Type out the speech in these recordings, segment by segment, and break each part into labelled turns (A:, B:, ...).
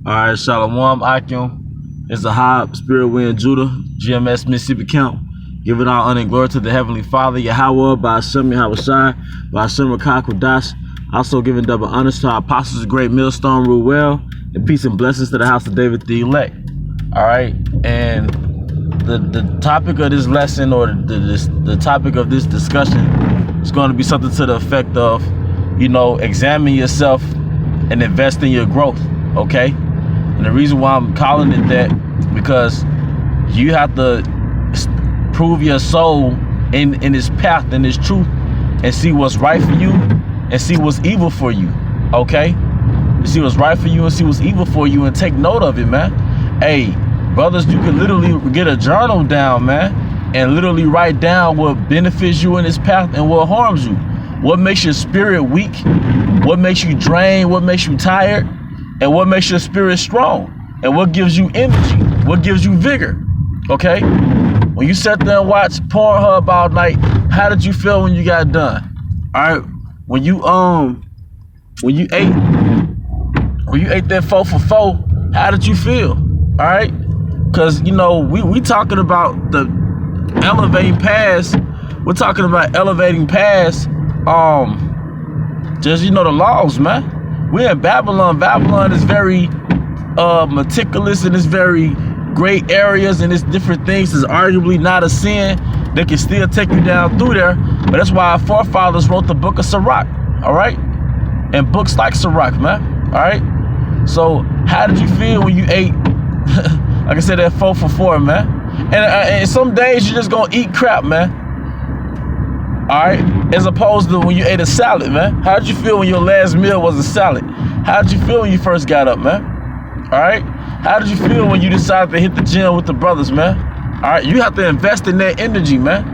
A: All right, Shalom Akim. It's a high spirit wind Judah, GMS Mississippi Camp. Giving all honor and glory to the Heavenly Father, Yahweh, by Hashem Yahawashi, by Hashem Rakah Kodash. Also giving double honors to our apostles, the great millstone, rule well, and peace and blessings to the house of David the elect. All right, and the topic of this lesson, or the topic of this discussion, is going to be something to the effect of, examine yourself and invest in your growth. Okay, and the reason why I'm calling it that, because you have to prove your soul in this path, in this truth, and see what's right for you and see what's evil for you. Okay, you see what's right for you and see what's evil for you, and take note of it, man. Hey, brothers, you can literally get a journal down, man, and literally write down what benefits you in this path and what harms you, what makes your spirit weak, what makes you drained, what makes you tired, and what makes your spirit strong, and what gives you energy, what gives you vigor. Okay, when you sat there and watched Pornhub all night, how did you feel when you got done? All right, when you ate that 4 for 4, how did you feel? All right, because we talking about the elevating past. We're talking about elevating past just the laws, man. We're in Babylon. Babylon is very meticulous, and it's very great areas, and it's different things. It's arguably not a sin that can still take you down through there. But that's why our forefathers wrote the book of Sirach, all right? And books like Sirach, man, all right? So how did you feel when you ate, like I said, that 4 for 4, man? And some days you're just gonna eat crap, man. All right, as opposed to when you ate a salad, man. How did you feel when your last meal was a salad? How did you feel when you first got up, man? All right, how did you feel when you decided to hit the gym with the brothers, man? All right, you have to invest in that energy, man.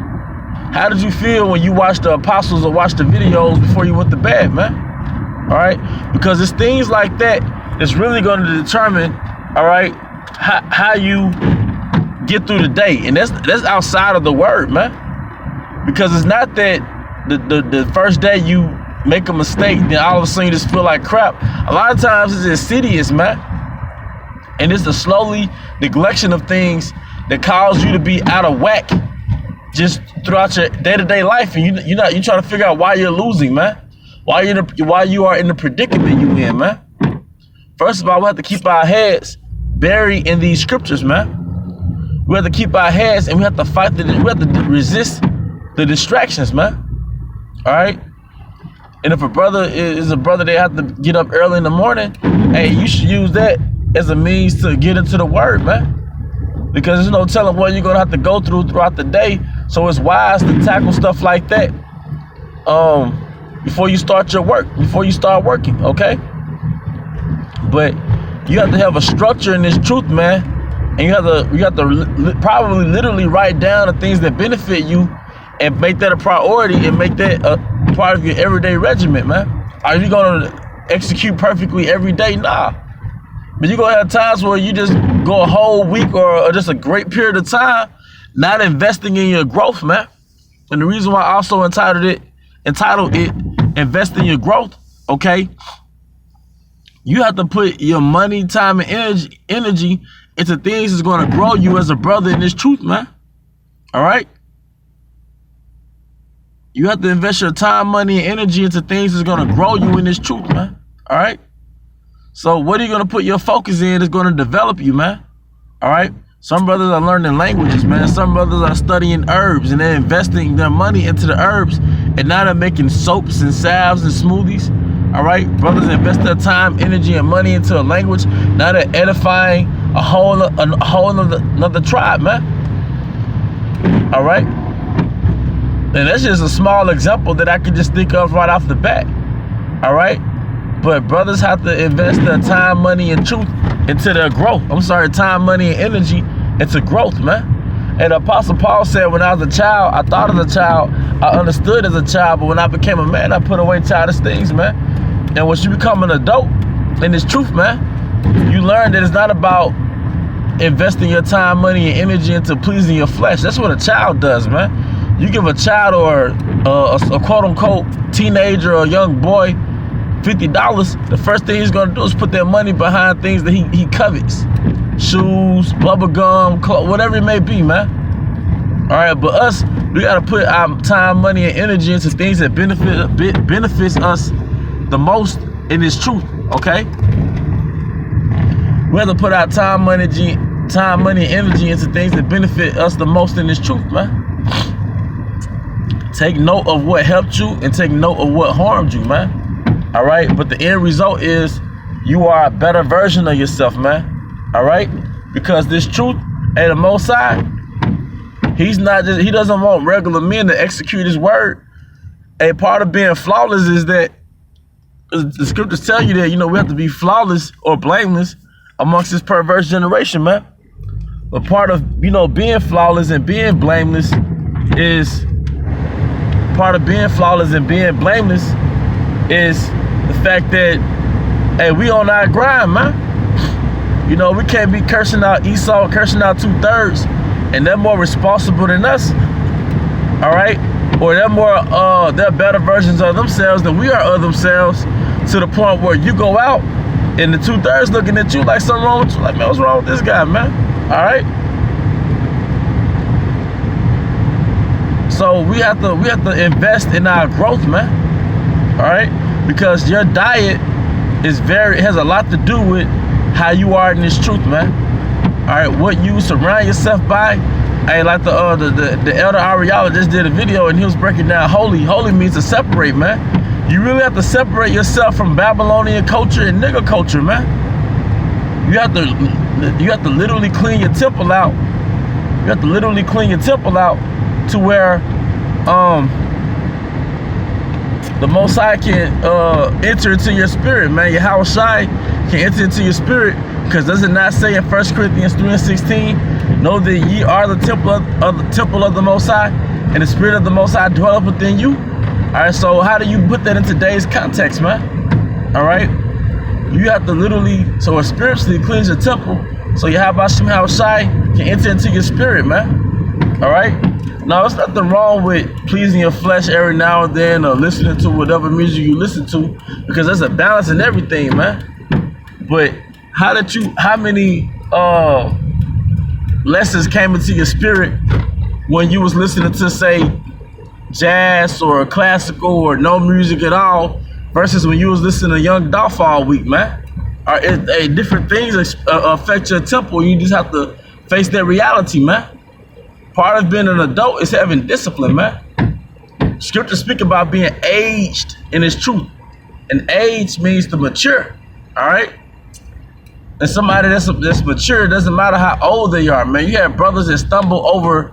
A: How did you feel when you watched the apostles or watched the videos before you went to bed, man? All right, because it's things like that that's really going to determine, all right, how you get through the day, and that's outside of the word, man. Because it's not that the first day you make a mistake, then all of a sudden you just feel like crap. A lot of times it's insidious, man. And it's the slowly neglection of things that cause you to be out of whack just throughout your day-to-day life. And you're trying to figure out why you're losing, man. Why you are in the predicament you in, man. First of all, we have to keep our heads buried in these scriptures, man. We have to keep our heads, and we have to fight we have to resist the distractions, man. All right, and if a brother is a brother that have to get up early in the morning, hey, you should use that as a means to get into the word, man, because there's no telling what you're gonna have to go throughout the day. So it's wise to tackle stuff like that before you start your work, before you start working. Okay, but you have to have a structure in this truth, man, and you have to probably literally write down the things that benefit you, and make that a priority, and make that a part of your everyday regimen, man. Are you gonna execute perfectly every day? Nah. But you're gonna have times where you just go a whole week or just a great period of time not investing in your growth, man. And the reason why I also entitled it Invest in Your Growth, okay? You have to put your money, time, and energy into things that's gonna grow you as a brother in this truth, man. All right? You have to invest your time, money, and energy into things that's going to grow you in this truth, man. All right? So what are you going to put your focus in that's going to develop you, man? All right? Some brothers are learning languages, man. Some brothers are studying herbs, and they're investing their money into the herbs, and now they're making soaps and salves and smoothies. All right? Brothers invest their time, energy, and money into a language. Now they're edifying a whole another tribe, man. All right? And that's just a small example that I could just think of right off the bat. All right? But brothers have to invest their time, money, and truth into their growth. Time, money, and energy into growth, man. And Apostle Paul said, when I was a child, I thought as a child, I understood as a child, but when I became a man, I put away childish things, man. And once you become an adult in this truth, man, you learn that it's not about investing your time, money, and energy into pleasing your flesh. That's what a child does, man. You give a child or a quote-unquote teenager or a young boy $50, the first thing he's gonna do is put that money behind things that he covets. Shoes, bubble gum, clothes, whatever it may be, man. All right, but us, we gotta put our time, money, and energy into things that benefits us the most in this truth, okay? We have to put our time, money, and energy into things that benefit us the most in this truth, man. Take note of what helped you and take note of what harmed you, man. All right, but the end result is you are a better version of yourself, man. All right, because this truth, hey, the Most High, he doesn't want regular men to execute his word. A part of being flawless is that the scriptures tell you that, you know, we have to be flawless or blameless amongst this perverse generation, man. But part of, you know, being flawless and being blameless is the fact that, hey, we on our grind, man. You know, we can't be cursing out Esau, cursing out 2/3, and they're more responsible than us. All right, or they're better versions of themselves than we are of themselves, to the point where you go out and the 2/3 looking at you like something wrong with you. Like, man, what's wrong with this guy, man? All right. So we have to invest in our growth, man. All right, because your diet has a lot to do with how you are in this truth, man. All right, what you surround yourself by. Hey, like the elder Ariala just did a video and he was breaking down holy. Holy means to separate, man. You really have to separate yourself from Babylonian culture and nigger culture, man. You have to literally clean your temple out. You have to literally clean your temple out to where the Most High can enter into your spirit, man. Yahweh Shai can enter into your spirit, because does it not say in 1 Corinthians 3:16, know that ye are the temple of the Most High, and the spirit of the Most High dwelleth within you? All right, so how do you put that in today's context, man? All right, you have to literally, so it spiritually cleanse your temple, so Yahweh Shai can enter into your spirit, man. All right. Now, there's nothing wrong with pleasing your flesh every now and then, or listening to whatever music you listen to, because there's a balance in everything, man. But how many lessons came into your spirit when you was listening to, say, jazz or classical or no music at all, versus when you was listening to Young Dolph all week, man? Different things affect your temple. You just have to face that reality, man. Part of being an adult is having discipline, man. Scripture speak about being aged in its truth. And age means to mature, all right? And somebody that's mature, doesn't matter how old they are, man. You have brothers that stumble over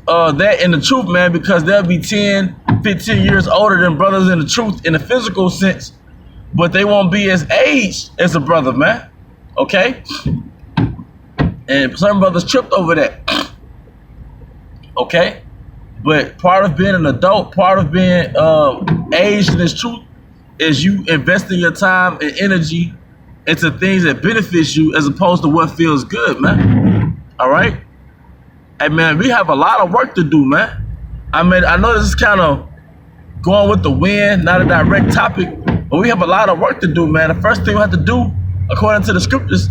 A: that in the truth, man, because they'll be 10, 15 years older than brothers in the truth in the physical sense, but they won't be as aged as a brother, man, okay? And some brothers tripped over that. Okay, but part of being an adult, part of being aged in this truth, is you investing your time and energy into things that benefits you as opposed to what feels good, man. All right, hey, man, we have a lot of work to do, man. I mean, I know this is kind of going with the wind, not a direct topic, but we have a lot of work to do, man. The first thing we have to do, according to the scriptures,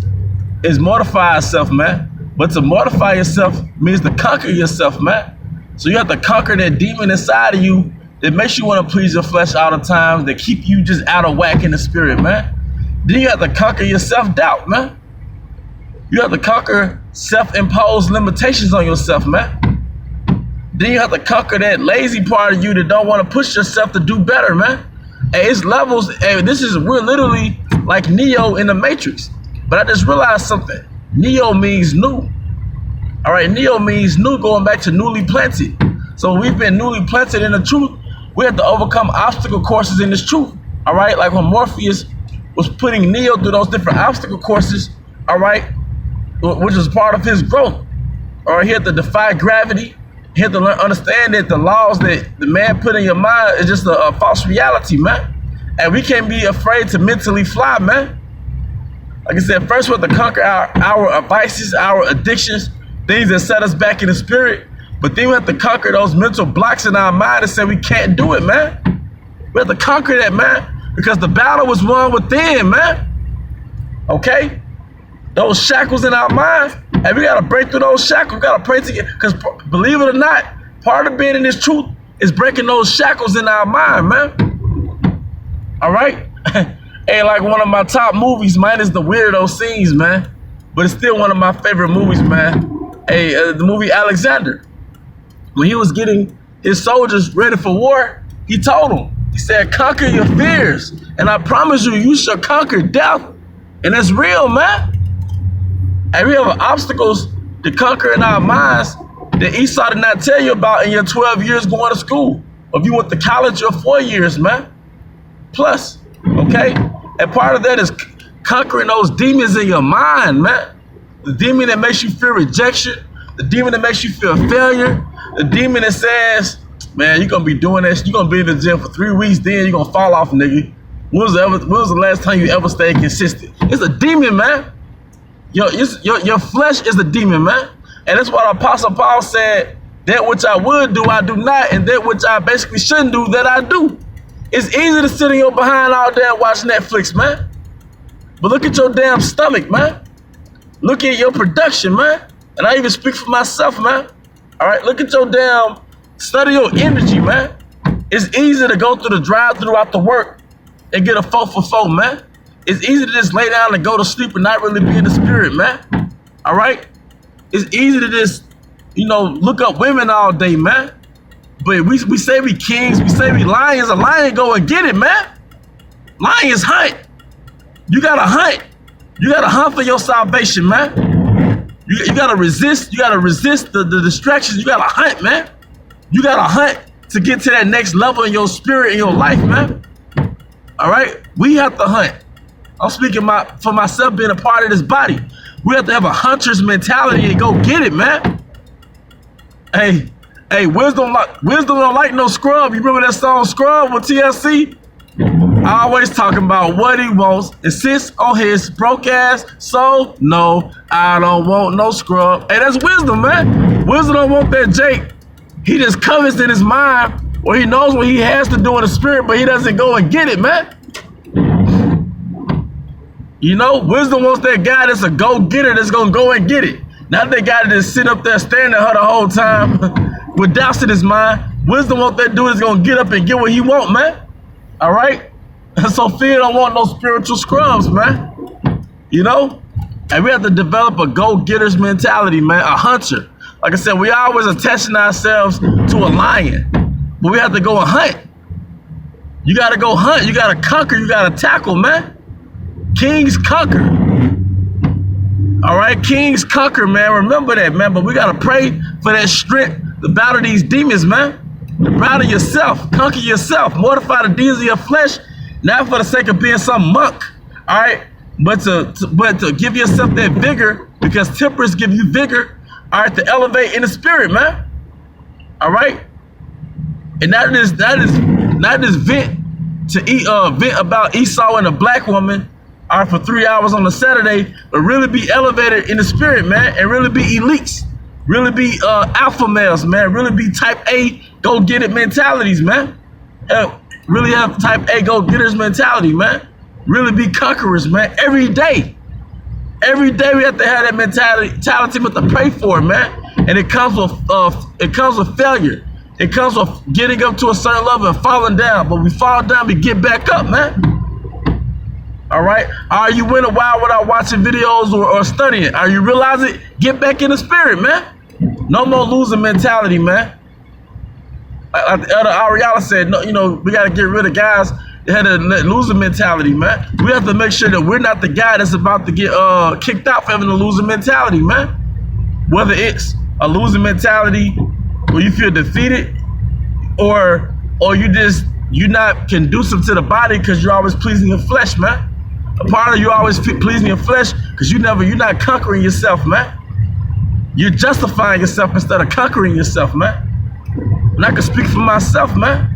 A: is mortify ourselves, man. But to mortify yourself means to conquer yourself, man. So you have to conquer that demon inside of you that makes you want to please your flesh all the time, that keep you just out of whack in the spirit, man. Then you have to conquer your self-doubt, man. You have to conquer self-imposed limitations on yourself, man. Then you have to conquer that lazy part of you that don't want to push yourself to do better, man. Hey, it's levels. Hey, we're literally like Neo in the Matrix. But I just realized something. Neo means new. All right, Neo means new, going back to newly planted. So we've been newly planted in the truth. We have to overcome obstacle courses in this truth. All right, like when Morpheus was putting Neo through those different obstacle courses, all right, which was part of his growth. All right, he had to defy gravity. He had to understand that the laws that the man put in your mind is just a false reality, man. And we can't be afraid to mentally fly, man. Like I said, first we have to conquer our vices, our addictions, things that set us back in the spirit. But then we have to conquer those mental blocks in our mind and say we can't do it, man. We have to conquer that, man. because the battle was won within, man. Okay? Those shackles in our mind, and we gotta break through those shackles. We gotta pray together, because believe it or not, part of being in this truth is breaking those shackles in our mind, man. All right? Hey, like one of my top movies, man, is the Weirdo Scenes, man. But it's still one of my favorite movies, man. Hey, the movie Alexander. When he was getting his soldiers ready for war, he told them, he said, conquer your fears, and I promise you, you shall conquer death. And it's real, man. And we have obstacles to conquer in our minds that Esau did not tell you about in your 12 years going to school. Or if you went to college, your 4 years, man. Plus, okay? And part of that is conquering those demons in your mind, man. The demon that makes you feel rejection, the demon that makes you feel failure, the demon that says, man, you're gonna be doing this, you're gonna be in the gym for 3 weeks, then you're gonna fall off, nigga. When was the last time you ever stayed consistent? It's a demon, man. Your flesh is a demon, man. And that's what Apostle Paul said, that which I would do, I do not, and that which I basically shouldn't do, that I do. It's easy to sit in your behind all day and watch Netflix, man. But look at your damn stomach, man. Look at your production, man. And I even speak for myself, man. All right, look at your damn, study your energy, man. It's easy to go through the drive-thru after work and get a 4 for 4, man. It's easy to just lay down and go to sleep and not really be in the spirit, man. All right? It's easy to just, look up women all day, man. But we say we kings, we say we lions. A lion go and get it, man. Lions hunt. You gotta hunt. You gotta hunt for your salvation, man. You gotta resist. You gotta resist the distractions. You gotta hunt, man. You gotta hunt to get to that next level in your spirit, in your life, man. All right? We have to hunt. I'm speaking for myself being a part of this body. We have to have a hunter's mentality and go get it, man. Hey, wisdom don't like no scrub. You remember that song Scrub with TLC? I always talking about what he wants, insists on his broke ass soul. No, I don't want no scrub. Hey, that's wisdom, man. Wisdom don't want that Jake. He just covers in his mind, or he knows what he has to do in the spirit, but he doesn't go and get it, man. Wisdom wants that guy that's a go-getter that's gonna go and get it. Not that guy that just sit up there staring at her the whole time with doubts in his mind. Wisdom wants that dude that's gonna get up and get what he want, man. All right? So fear don't want no spiritual scrubs, man. And we have to develop a go-getter's mentality, man, a hunter. Like I said, we always attaching ourselves to a lion, but we have to go and hunt. You gotta go hunt, you gotta conquer, you gotta tackle, man. Kings conquer. All right, kings conquer, man. Remember that, man. But we gotta pray for that strength to battle these demons, man. To battle yourself, conquer yourself, mortify the deeds of your flesh, not for the sake of being some monk, all right, but to give yourself that vigor, because temperance give you vigor, all right, to elevate in the spirit, man. All right, and that is not just vent about Esau and a black woman, all right, for 3 hours on a Saturday, but really be elevated in the spirit, man, and really be elites, really be alpha males, man, really be type A go get it mentalities, man. Really have type A go getters mentality, man. Really be conquerors, man. Every day we have to have that mentality to pray for it, man. And it comes with failure. It comes with getting up to a certain level and falling down. But we fall down, we get back up, man. All right? Are you went a while without watching videos or studying? Are you realizing? Get back in the spirit, man. No more losing mentality, man. Elder Ariella said, no, we got to get rid of guys that had a losing mentality, man. We have to make sure that we're not the guy that's about to get kicked out for having a losing mentality, man. Whether it's a losing mentality where you feel defeated, or you're not conducive to the body because you're always pleasing your flesh, man. A part of you always pleasing your flesh because you're not conquering yourself, man. You're justifying yourself instead of conquering yourself, man. And I can speak for myself, man.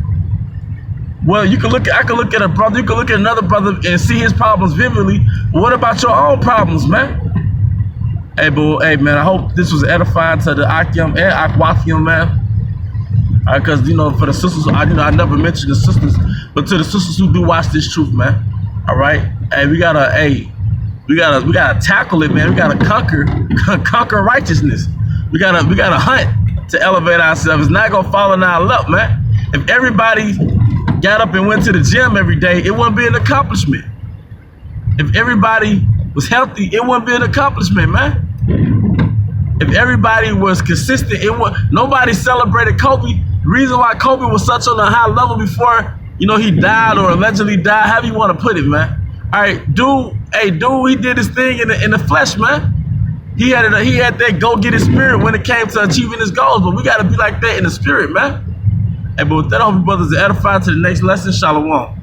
A: Well, I can look at a brother, you can look at another brother and see his problems vividly. But what about your own problems, man? Hey, man, I hope this was edifying to the Akim and Akwathium, man. Because, for the sisters, I never mentioned the sisters. But to the sisters who do watch this truth, man, all right, hey, we gotta tackle it, man. We gotta conquer righteousness. We gotta hunt to elevate ourselves. It's not gonna fall in our lap, man. If everybody got up and went to the gym every day, it wouldn't be an accomplishment. If everybody was healthy, it wouldn't be an accomplishment, man. If everybody was consistent, nobody celebrated Kobe. The reason why Kobe was such on a high level before, he died or allegedly died, however you want to put it, man. All right, dude, he did his thing in the flesh, man. He had that go-get-it spirit when it came to achieving his goals, but we got to be like that in the spirit, man. Hey, but with that, I hope you brothers are edified to the next lesson. Shalom.